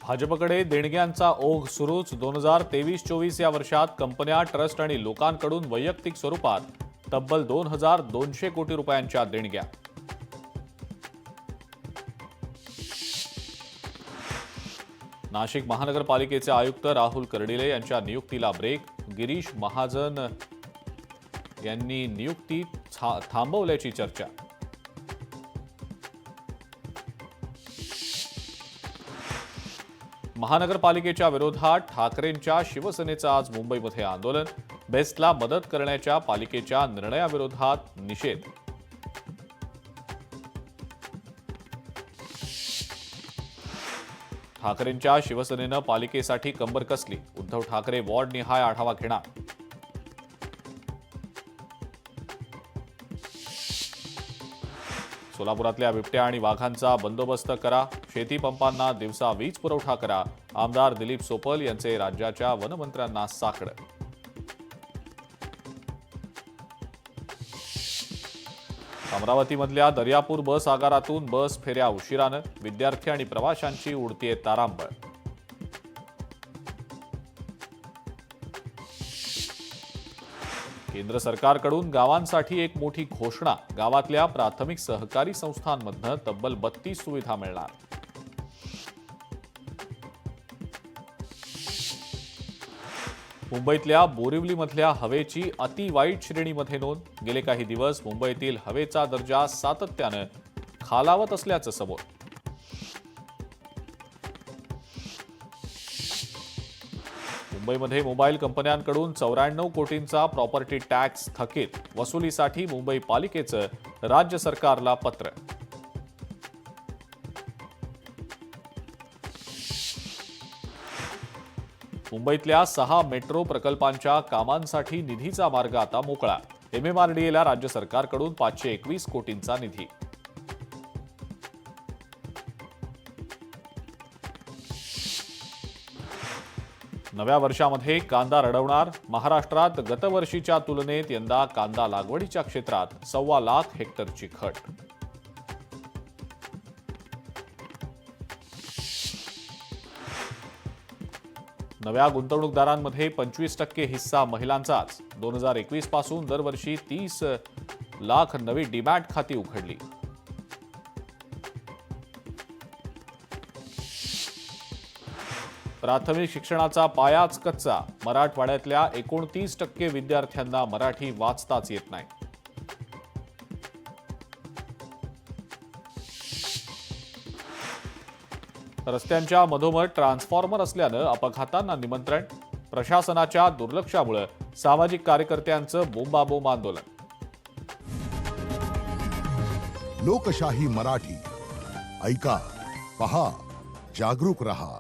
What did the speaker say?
भाजपकडे देणग्यांचा ओघ सुरूच 2023-24 या वर्षात कंपन्या, ट्रस्ट आणि लोकांकडून वैयक्तिक स्वरूपात तब्बल 2200 कोटी रुपयांच्या देणग्या. नाशिक महानगरपालिकेचे आयुक्त राहुल कर्डिले यांच्या नियुक्तीला ब्रेक. गिरीश महाजन यांनी नियुक्ती थांबवल्याची चर्चा. महानगरपालिकेच्या विरोधात ठाकरेंच्या शिवसेनेचं आज मुंबईमध्ये आंदोलन. बेस्टला मदत करण्याच्या पालिकेच्या निर्णयाविरोधात निषेध. ठाकरेंच्या शिवसेनेनं पालिकेसाठी कंबर कसली. उद्धव ठाकरे वॉर्डनिहाय आढावा घेणार. सोलापुरातल्या बिबट्या आणि वाघांचा बंदोबस्त करा. शेती पंपांना दिवसा वीज पुरवठा करा. आमदार दिलीप सोपल यांचे राज्याच्या वनमंत्र्यांना साकडं. अमरावतीमधल्या दर्यापूर बस आगारातून बस फेऱ्या उशिरानं. विद्यार्थी आणि प्रवाशांची उडतीये तारांबळ. केंद्र सरकारकडून गावांसाठी एक मोठी घोषणा. गावातल्या प्राथमिक सहकारी संस्थांमधनं तब्बल 32 सुविधा मिळणार. मुंबईतल्या बोरिवलीमधल्या हवेची अति वाईट श्रेणीमध्ये नोंद. गेले काही दिवस मुंबईतील हवेचा दर्जा सातत्यानं खालावत असल्याचं समोर. मुंबईमध्ये मोबाईल कंपन्यांकडून 94 कोटींचा प्रॉपर्टी टॅक्स थकीत. वसुलीसाठी मुंबई पालिकेचं राज्य सरकारला पत्र. मुंबईतल्या 6 मेट्रो प्रकल्पांच्या कामांसाठी निधीचा मार्ग आता मोकळा. MMRDAला राज्य सरकारकडून 521 कोटींचा निधी. नव्या वर्षामध्ये कांदा रडवणार. महाराष्ट्रात गतवर्षीच्या तुलनेत यंदा कांदा लागवडीच्या क्षेत्रात 1.25 लाख हेक्टरची घट. नव्या गुंतवणूकदारांमध्ये 25% हिस्सा महिलांचाच. 2021 पासून दरवर्षी 30 लाख नवी डीमॅट खाती उघडली. प्राथमिक शिक्षणाचा पायाच कच्चा. मराठवाड्यातल्या 29% विद्यार्थ्यांना मराठी वाचताच येत नाही. रस्त्यांच्या मधोमध ट्रान्सफॉर्मर असल्यानं अपघातांना निमंत्रण. प्रशासनाच्या दुर्लक्षामुळे सामाजिक कार्यकर्त्यांचं बोंबाबोंब आंदोलन. लोकशाही मराठी ऐका, पहा, जागरूक रहा.